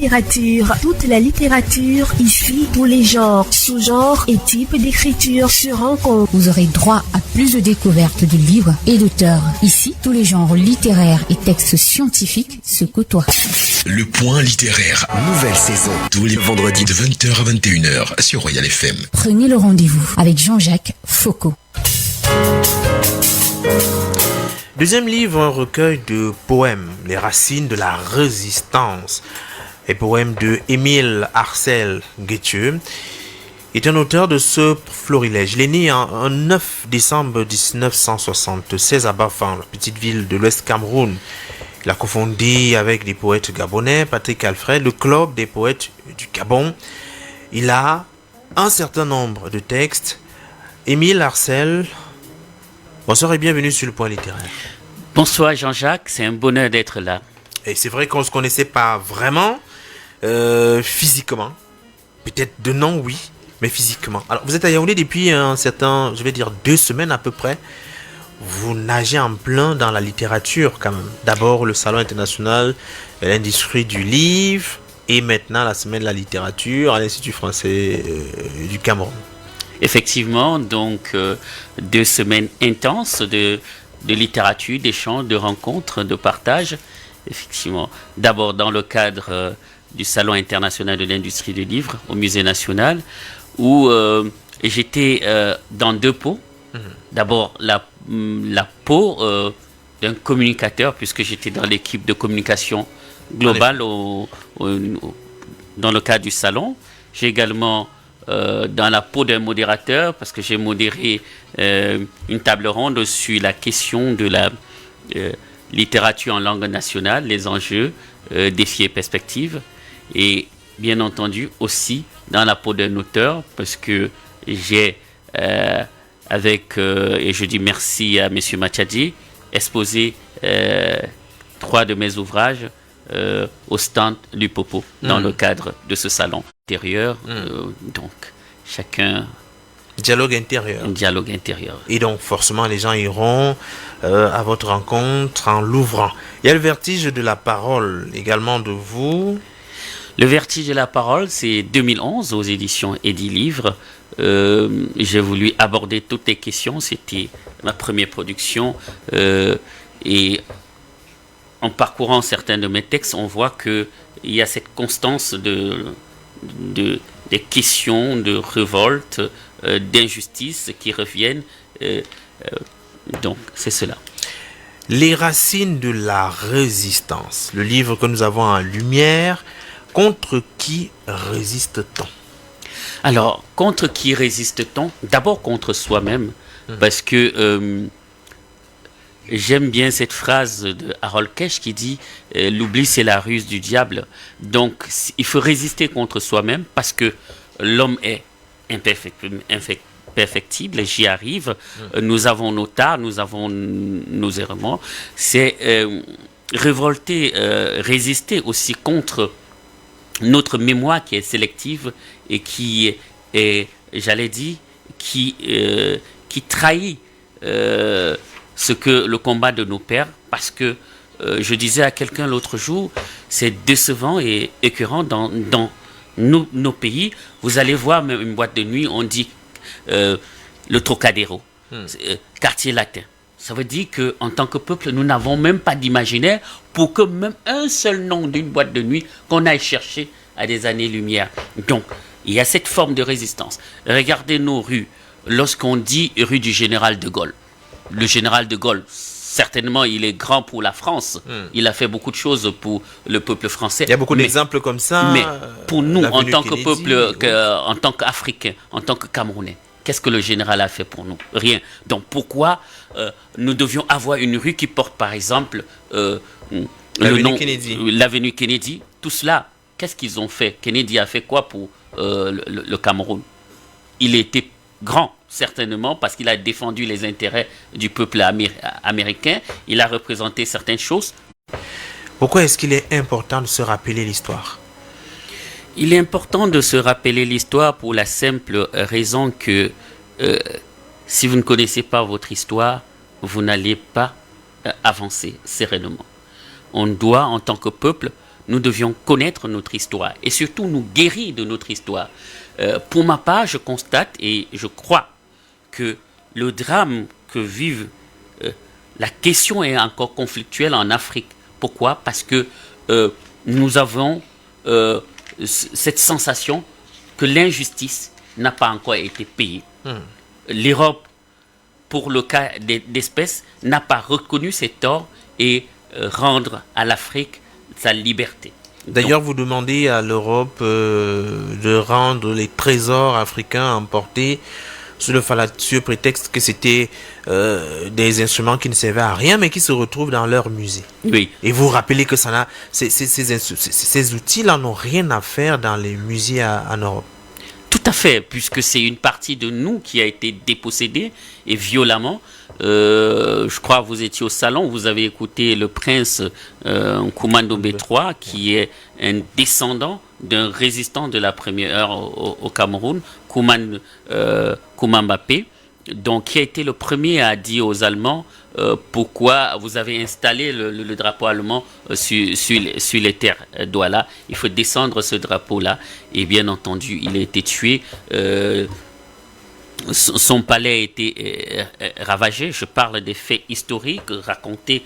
Littérature, toute la littérature, ici tous les genres, sous-genres et types d'écriture se rencontrent. Vous aurez droit à plus de découvertes de livres et d'auteurs. Ici, tous les genres littéraires et textes scientifiques se côtoient. Le Point littéraire, nouvelle saison, tous les vendredis de 20h à 21h sur Royal FM. Prenez le rendez-vous avec Jean-Jacques Foucault. Deuxième livre, un recueil de poèmes, Les racines de la résistance. Les poèmes de Émile Arcel Guettieux est un auteur de ce florilège. Il est né en 9 décembre 1976 à Bafang, la petite ville de l'Ouest Cameroun. Il a cofondé avec des poètes gabonais, Patrick Alfred, le club des poètes du Gabon. Il a un certain nombre de textes. Émile Arcel, bonsoir et bienvenue sur le Point littéraire. Bonsoir Jean-Jacques, c'est un bonheur d'être là. Et c'est vrai qu'on ne se connaissait pas vraiment. Physiquement, peut-être de nom oui, mais physiquement. Alors vous êtes à Yaoundé depuis un certain, je vais dire 2 semaines à peu près. Vous nagez en plein dans la littérature quand même. D'abord le Salon international de l'industrie du livre et maintenant la semaine de la littérature à l'Institut français du Cameroun. Effectivement, donc 2 semaines intenses de littérature, d'échanges, de rencontres, de partage. Effectivement, d'abord dans le cadre du Salon international de l'industrie du livre au Musée national, où j'étais dans 2 pots. D'abord la peau d'un communicateur, puisque j'étais dans l'équipe de communication globale dans le cadre du salon. J'ai également dans la peau d'un modérateur, parce que j'ai modéré une table ronde sur la question de la littérature en langue nationale, les enjeux, défis et perspectives. Et bien entendu aussi dans la peau d'un auteur, parce que j'ai et je dis merci à M. Machadji, exposé 3 de mes ouvrages au stand du Popo dans le cadre de ce salon intérieur. Donc chacun... Dialogue intérieur. Un dialogue intérieur. Et donc forcément les gens iront à votre rencontre en l'ouvrant. Il y a le vertige de la parole également de vous. Le vertige de la parole, c'est 2011 aux éditions Eddy Livre. J'ai voulu aborder toutes les questions. C'était ma première production. Et en parcourant certains de mes textes, on voit qu'il y a cette constance des questions de révolte, d'injustice qui reviennent. Donc, c'est cela. Les racines de la résistance. Le livre que nous avons en lumière. Contre qui résiste-t-on? Alors, contre qui résiste-t-on? D'abord contre soi-même, parce que j'aime bien cette phrase de Harold Kesh qui dit « L'oubli, c'est la ruse du diable ». Donc, il faut résister contre soi-même parce que l'homme est imperfectible, j'y arrive. Nous avons nos tares, nous avons nos errements. C'est révolter, résister aussi contre notre mémoire qui est sélective et qui est, j'allais dire, qui trahit ce que le combat de nos pères, parce que je disais à quelqu'un l'autre jour, c'est décevant et écœurant dans nos pays. Vous allez voir même une boîte de nuit, on dit le Trocadéro, quartier latin. Ça veut dire qu'en tant que peuple, nous n'avons même pas d'imaginaire pour que même un seul nom d'une boîte de nuit qu'on aille chercher à des années-lumière. Donc, il y a cette forme de résistance. Regardez nos rues. Lorsqu'on dit rue du Général de Gaulle, le Général de Gaulle, certainement, il est grand pour la France. Il a fait beaucoup de choses pour le peuple français. Il y a beaucoup d'exemples comme ça. Mais pour nous, en tant que peuple, en tant qu'Africains, en tant que Camerounais, qu'est-ce que le général a fait pour nous? Rien. Donc pourquoi nous devions avoir une rue qui porte par exemple l'avenue Kennedy? Tout cela, qu'est-ce qu'ils ont fait? Kennedy a fait quoi pour le Cameroun? Il était grand, certainement, parce qu'il a défendu les intérêts du peuple américain. Il a représenté certaines choses. Pourquoi est-ce qu'il est important de se rappeler l'histoire? Il est important de se rappeler l'histoire pour la simple raison que si vous ne connaissez pas votre histoire, vous n'allez pas avancer sereinement. On doit, en tant que peuple, nous devions connaître notre histoire et surtout nous guérir de notre histoire. Pour ma part, je constate et je crois que le drame que vivent, la question est encore conflictuelle en Afrique. Pourquoi? Parce que nous avons cette sensation que l'injustice n'a pas encore été payée. L'Europe, pour le cas d'espèce, n'a pas reconnu ses torts et rendre à l'Afrique sa liberté. D'ailleurs, vous demandez à l'Europe de rendre les trésors africains emportés sous le fallacieux prétexte que c'était des instruments qui ne servaient à rien, mais qui se retrouvent dans leur musée. Oui. Et vous rappelez que ces outils-là n'ont rien à faire dans les musées en Europe. Tout à fait, puisque c'est une partie de nous qui a été dépossédée et violemment. Je crois que vous étiez au salon, vous avez écouté le prince Koumando B3, qui est un descendant d'un résistant de la première heure au Cameroun, Koumamba P, donc qui a été le premier à dire aux Allemands pourquoi vous avez installé le drapeau allemand sur les terres d'Ouala. Il faut descendre ce drapeau-là. Et bien entendu, il a été tué. Son palais a été ravagé. Je parle des faits historiques racontés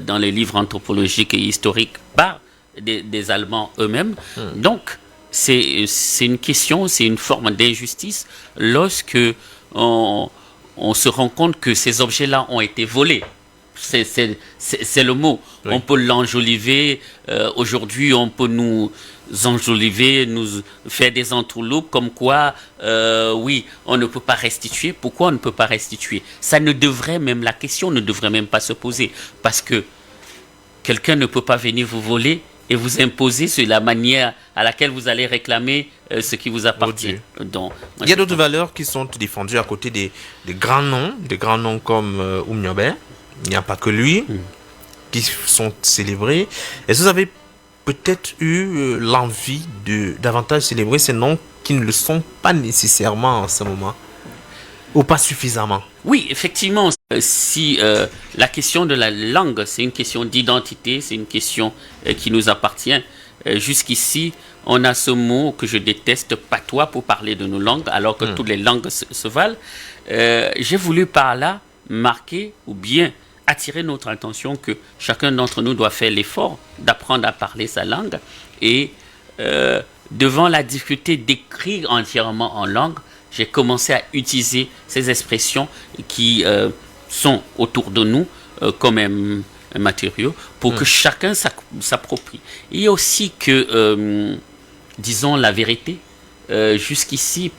dans les livres anthropologiques et historiques par des Allemands eux-mêmes. Donc, c'est une question, c'est une forme d'injustice lorsque on se rend compte que ces objets-là ont été volés. C'est le mot. Oui. On peut l'enjoliver. Aujourd'hui, on peut nous enjoliver, nous faire des entourloupes comme quoi, oui, on ne peut pas restituer. Pourquoi on ne peut pas restituer? La question ne devrait même pas se poser. Parce que quelqu'un ne peut pas venir vous voler et vous imposer sur la manière à laquelle vous allez réclamer ce qui vous appartient. Donc, il y a d'autres valeurs qui sont défendues à côté des grands noms comme Oumniobé. Il n'y a pas que lui qui sont célébrés. Est-ce que vous avez peut-être eu l'envie de davantage célébrer ces noms qui ne le sont pas nécessairement en ce moment, ou pas suffisamment? Oui, effectivement, si la question de la langue, c'est une question d'identité, c'est une question qui nous appartient. Jusqu'ici, on a ce mot que je déteste, patois, pour parler de nos langues, alors que toutes les langues se valent. J'ai voulu par là marquer ou bien attirer notre attention que chacun d'entre nous doit faire l'effort d'apprendre à parler sa langue. Et devant la difficulté d'écrire entièrement en langue, j'ai commencé à utiliser ces expressions qui sont autour de nous comme un matériau pour que chacun s'approprie. Il y a aussi que, disons la vérité, jusqu'ici,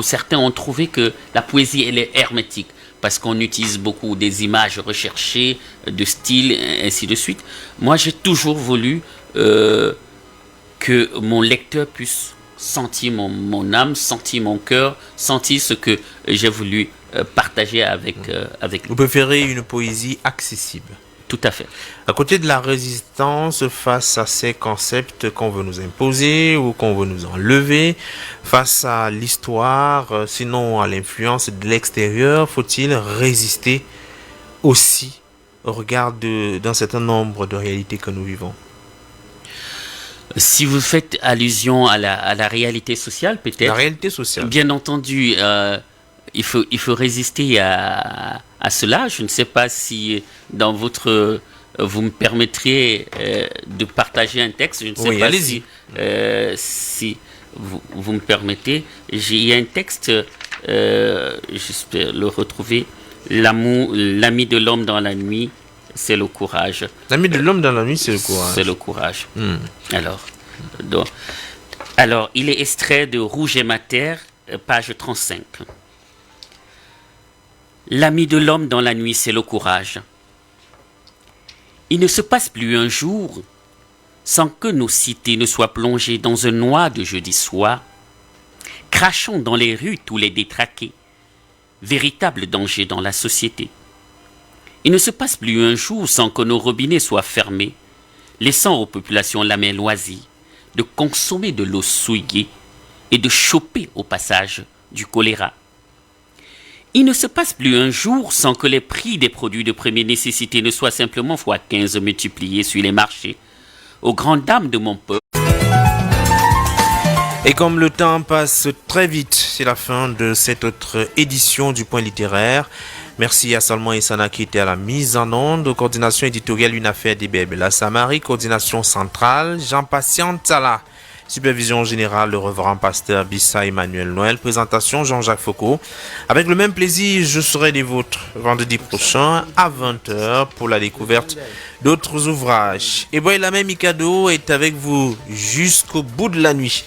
certains ont trouvé que la poésie, elle est hermétique parce qu'on utilise beaucoup des images recherchées, de style, ainsi de suite. Moi, j'ai toujours voulu que mon lecteur puisse sentir mon âme, sentir mon cœur, sentir ce que j'ai voulu partager avec lui. Vous préférez une poésie accessible? Tout à fait. À côté de la résistance face à ces concepts qu'on veut nous imposer ou qu'on veut nous enlever, face à l'histoire, sinon à l'influence de l'extérieur, faut-il résister aussi au regard d'un certain nombre de réalités que nous vivons? Si vous faites allusion à la réalité sociale, peut-être. La réalité sociale. Bien entendu, il faut résister à cela. Je ne sais pas si dans vous me permettriez de partager un texte. Je ne sais pas si vous me permettez. Il y a un texte, j'espère le retrouver. L'ami de l'homme dans la nuit, c'est le courage. L'ami de l'homme dans la nuit, c'est le courage. C'est le courage. Alors, il est extrait de Rouge et Mater, page 35. L'ami de l'homme dans la nuit, c'est le courage. Il ne se passe plus un jour sans que nos cités ne soient plongées dans un noir de jeudi soir, crachant dans les rues tous les détraqués, véritable danger dans la société. Il ne se passe plus un jour sans que nos robinets soient fermés, laissant aux populations la main loisie de consommer de l'eau souillée et de choper au passage du choléra. Il ne se passe plus un jour sans que les prix des produits de première nécessité ne soient simplement x15 multipliés sur les marchés, aux grandes dames de mon peuple. Et comme le temps passe très vite, c'est la fin de cette autre édition du Point littéraire. Merci à Salman Essana qui était à la mise en onde, coordination éditoriale Une affaire d'Ibeb La Samari, coordination centrale Jean-Patient Tala, supervision générale le reverend pasteur Bissa Emmanuel Noël, présentation Jean-Jacques Foucault. Avec le même plaisir, je serai des vôtres vendredi prochain à 20h pour la découverte d'autres ouvrages. Et Boylamé Mikado est avec vous jusqu'au bout de la nuit.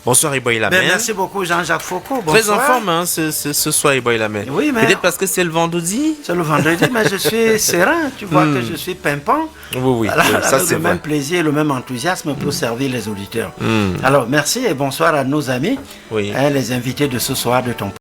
Bonsoir Iboy Lamé. Merci beaucoup Jean-Jacques Foucault. Bonsoir. Très en forme ce soir Iboy Lamé. Oui, mais peut-être parce que c'est le vendredi. C'est le vendredi, mais je suis serein. Tu vois que je suis pimpant. Oui, ça c'est le vrai. même plaisir, le même enthousiasme pour servir les auditeurs. Alors merci et bonsoir à nos amis, les invités de ce soir de ton